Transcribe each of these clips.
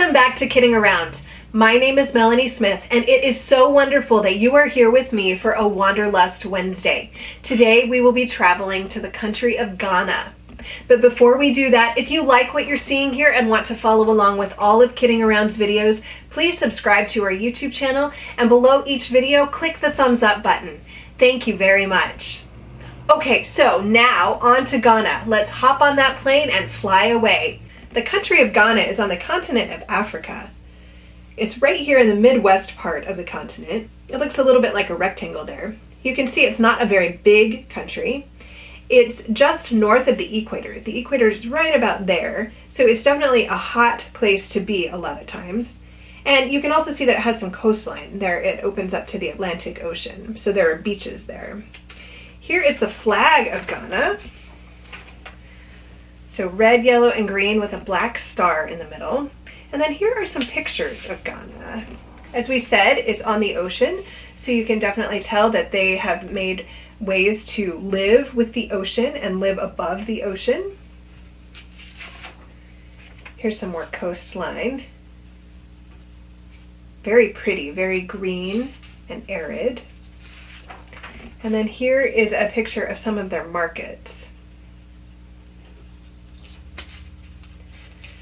Welcome back to Kidding Around. My name is Melanie Smith, and it is so wonderful that you are here with me for a Wanderlust Wednesday. Today we will be traveling to the country of Ghana. But before we do that, if you like what you're seeing here and want to follow along with all of Kidding Around's videos, please subscribe to our YouTube channel, and below each video, click the thumbs up button. Thank you very much. Okay, so now on to Ghana. Let's hop on that plane and fly away. The country of Ghana is on the continent of Africa. It's right here in the Midwest part of the continent. It looks a little bit like a rectangle there. You can see it's not a very big country. It's just north of the equator. The equator is right about there, so it's definitely a hot place to be a lot of times. And you can also see that it has some coastline. There it opens up to the Atlantic Ocean, so there are beaches there. Here is the flag of Ghana. So red, yellow, and green with a black star in the middle. And then here are some pictures of Ghana. As we said, it's on the ocean, so you can definitely tell that they have made ways to live with the ocean and live above the ocean. Here's some more coastline. Very pretty, very green and arid. And then here is a picture of some of their markets.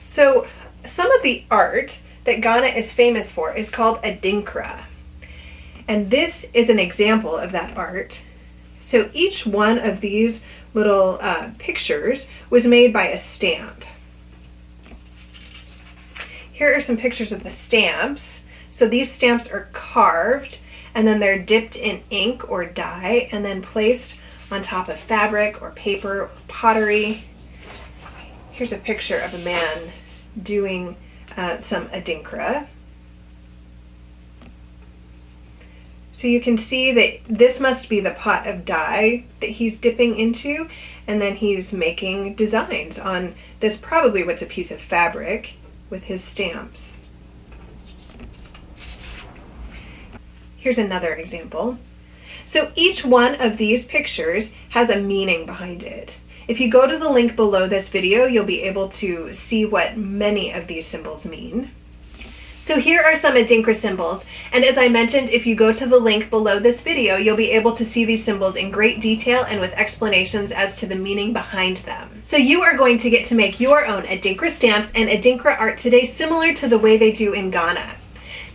So some of the art that Ghana is famous for is called Adinkra. And this is an example of that art. So each one of these little pictures was made by a stamp. Here are some pictures of the stamps. So these stamps are carved and then they're dipped in ink or dye and then placed on top of fabric or paper or pottery. Here's a picture of a man doing some Adinkra. So you can see that this must be the pot of dye that he's dipping into, and then he's making designs on this, probably what's a piece of fabric, with his stamps. Here's another example. So each one of these pictures has a meaning behind it. If you go to the link below this video, you'll be able to see what many of these symbols mean. So here are some Adinkra symbols, and as I mentioned, if you go to the link below this video, you'll be able to see these symbols in great detail and with explanations as to the meaning behind them. So you are going to get to make your own Adinkra stamps and Adinkra art today, similar to the way they do in Ghana.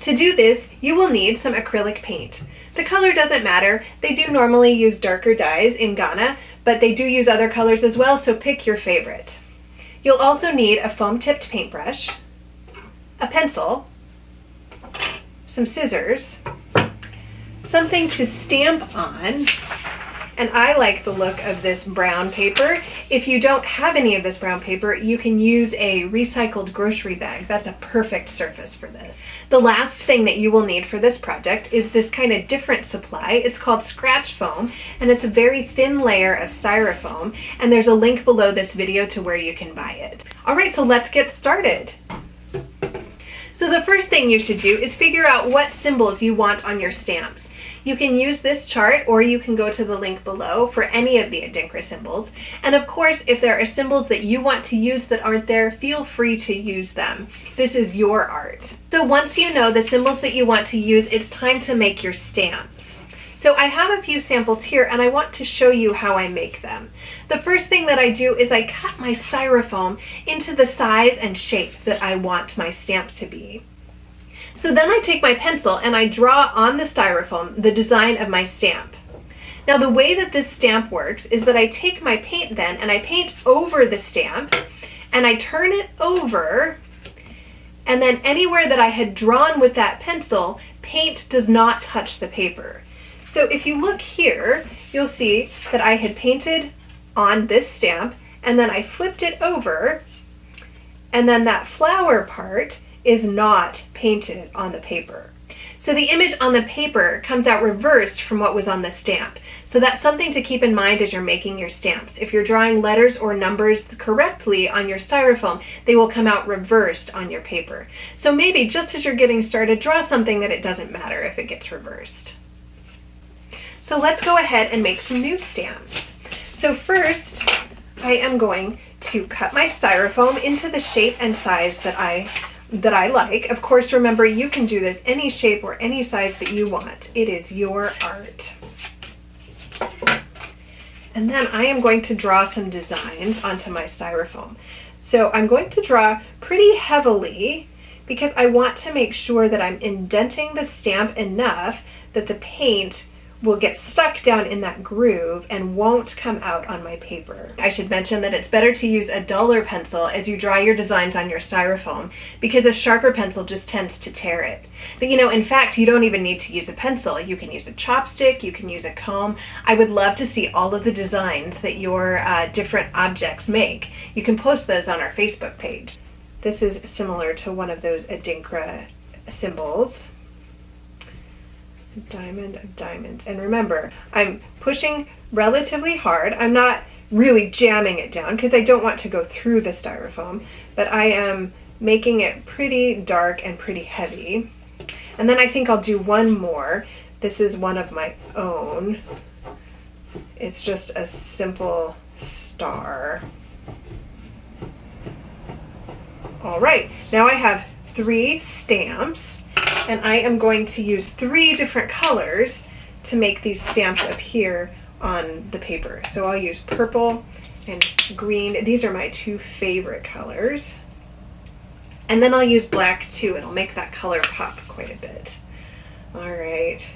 To do this, you will need some acrylic paint. The color doesn't matter. They do normally use darker dyes in Ghana, but they do use other colors as well, so pick your favorite. You'll also need a foam-tipped paintbrush, a pencil, some scissors, something to stamp on, and I like the look of this brown paper. If you don't have any of this brown paper, you can use a recycled grocery bag. That's a perfect surface for this. The last thing that you will need for this project is this kind of different supply. It's called scratch foam, and it's a very thin layer of styrofoam, and there's a link below this video to where you can buy it. All right, so let's get started. So the first thing you should do is figure out what symbols you want on your stamps. You can use this chart, or you can go to the link below for any of the Adinkra symbols. And of course, if there are symbols that you want to use that aren't there, feel free to use them. This is your art. So once you know the symbols that you want to use, it's time to make your stamps. So I have a few samples here, and I want to show you how I make them. The first thing that I do is I cut my styrofoam into the size and shape that I want my stamp to be. So then I take my pencil and I draw on the styrofoam the design of my stamp. Now the way that this stamp works is that I take my paint then and I paint over the stamp and I turn it over, and then anywhere that I had drawn with that pencil, paint does not touch the paper. So if you look here, you'll see that I had painted on this stamp and then I flipped it over, and then that flower part is not painted on the paper. So the image on the paper comes out reversed from what was on the stamp. So that's something to keep in mind as you're making your stamps. If you're drawing letters or numbers correctly on your styrofoam, they will come out reversed on your paper. So maybe just as you're getting started, draw something that it doesn't matter if it gets reversed. So let's go ahead and make some new stamps. So first, I am going to cut my styrofoam into the shape and size that I that I like. Of course, remember, you can do this any shape or any size that you want. It is your art. And then I am going to draw some designs onto my styrofoam. So I'm going to draw pretty heavily because I want to make sure that I'm indenting the stamp enough that the paint will get stuck down in that groove and won't come out on my paper. I should mention that it's better to use a duller pencil as you draw your designs on your styrofoam because a sharper pencil just tends to tear it. But in fact, you don't even need to use a pencil. You can use a chopstick, you can use a comb. I would love to see all of the designs that your different objects make. You can post those on our Facebook page. This is similar to one of those Adinkra symbols. Diamond of diamonds. And remember, I'm pushing relatively hard. I'm not really jamming it down because I don't want to go through the styrofoam, but I am making it pretty dark and pretty heavy. And then I think I'll do one more. This is one of my own. It's just a simple star. All right, now I have 3 stamps. And I am going to use 3 different colors to make these stamps appear on the paper. So I'll use purple and green. These are my 2 favorite colors. And then I'll use black too. It'll make that color pop quite a bit. All right.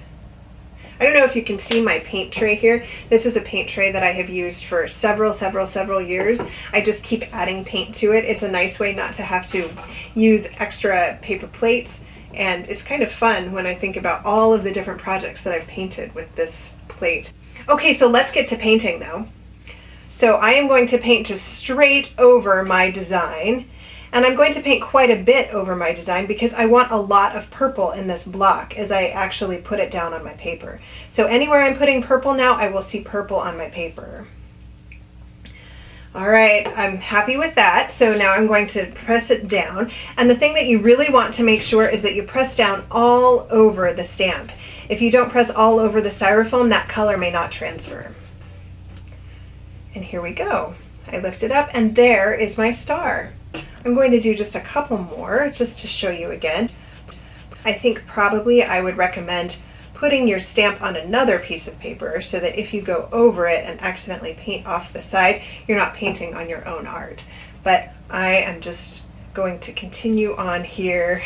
I don't know if you can see my paint tray here. This is a paint tray that I have used for several years. I just keep adding paint to it. It's a nice way not to have to use extra paper plates. And it's kind of fun when I think about all of the different projects that I've painted with this plate. Okay, so let's get to painting though. So I am going to paint just straight over my design. And I'm going to paint quite a bit over my design because I want a lot of purple in this block as I actually put it down on my paper. So anywhere I'm putting purple now, I will see purple on my paper. All right, I'm happy with that. So now I'm going to press it down. And the thing that you really want to make sure is that you press down all over the stamp. If you don't press all over the styrofoam, that color may not transfer. And here we go. I lift it up and there is my star. I'm going to do just a couple more just to show you again. I think probably I would recommend putting your stamp on another piece of paper so that if you go over it and accidentally paint off the side, you're not painting on your own art. But I am just going to continue on here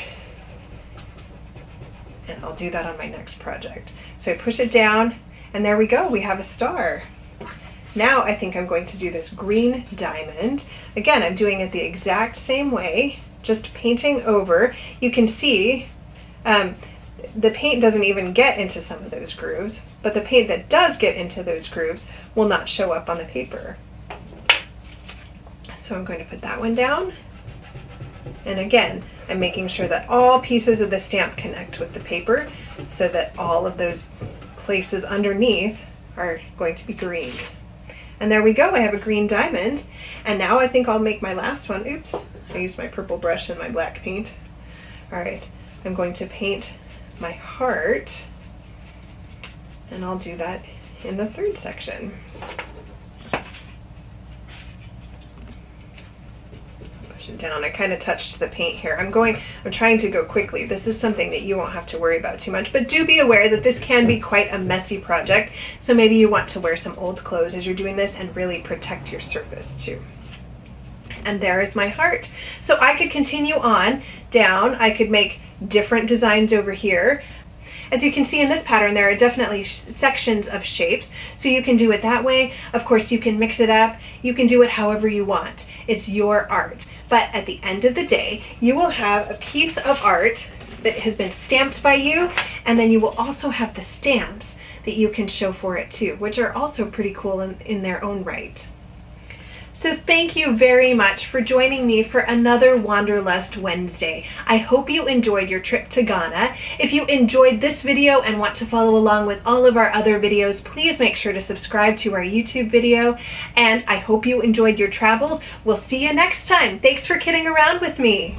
and I'll do that on my next project. So I push it down and there we go, we have a star. Now I think I'm going to do this green diamond. Again, I'm doing it the exact same way, just painting over. You can see the paint doesn't even get into some of those grooves, but the paint that does get into those grooves will not show up on the paper. So I'm going to put that one down. And again, I'm making sure that all pieces of the stamp connect with the paper so that all of those places underneath are going to be green. And there we go, I have a green diamond. And now I think I'll make my last one. Oops, I used my purple brush and my black paint. All right, I'm going to paint my heart, and I'll do that in the 3rd section. Push it down. I kind of touched the paint here. I'm trying to go quickly. This is something that you won't have to worry about too much, but do be aware that this can be quite a messy project. So maybe you want to wear some old clothes as you're doing this and really protect your surface too. And there is my heart. So I could continue on down. I could make different designs over here. As you can see in this pattern, there are definitely sections of shapes, so you can do it that way. Of course, you can mix it up. You can do it however you want. It's your art. But at the end of the day, you will have a piece of art that has been stamped by you, and then you will also have the stamps that you can show for it too, which are also pretty cool in their own right. So thank you very much for joining me for another Wanderlust Wednesday. I hope you enjoyed your trip to Ghana. If you enjoyed this video and want to follow along with all of our other videos, please make sure to subscribe to our YouTube video. And I hope you enjoyed your travels. We'll see you next time. Thanks for kidding around with me.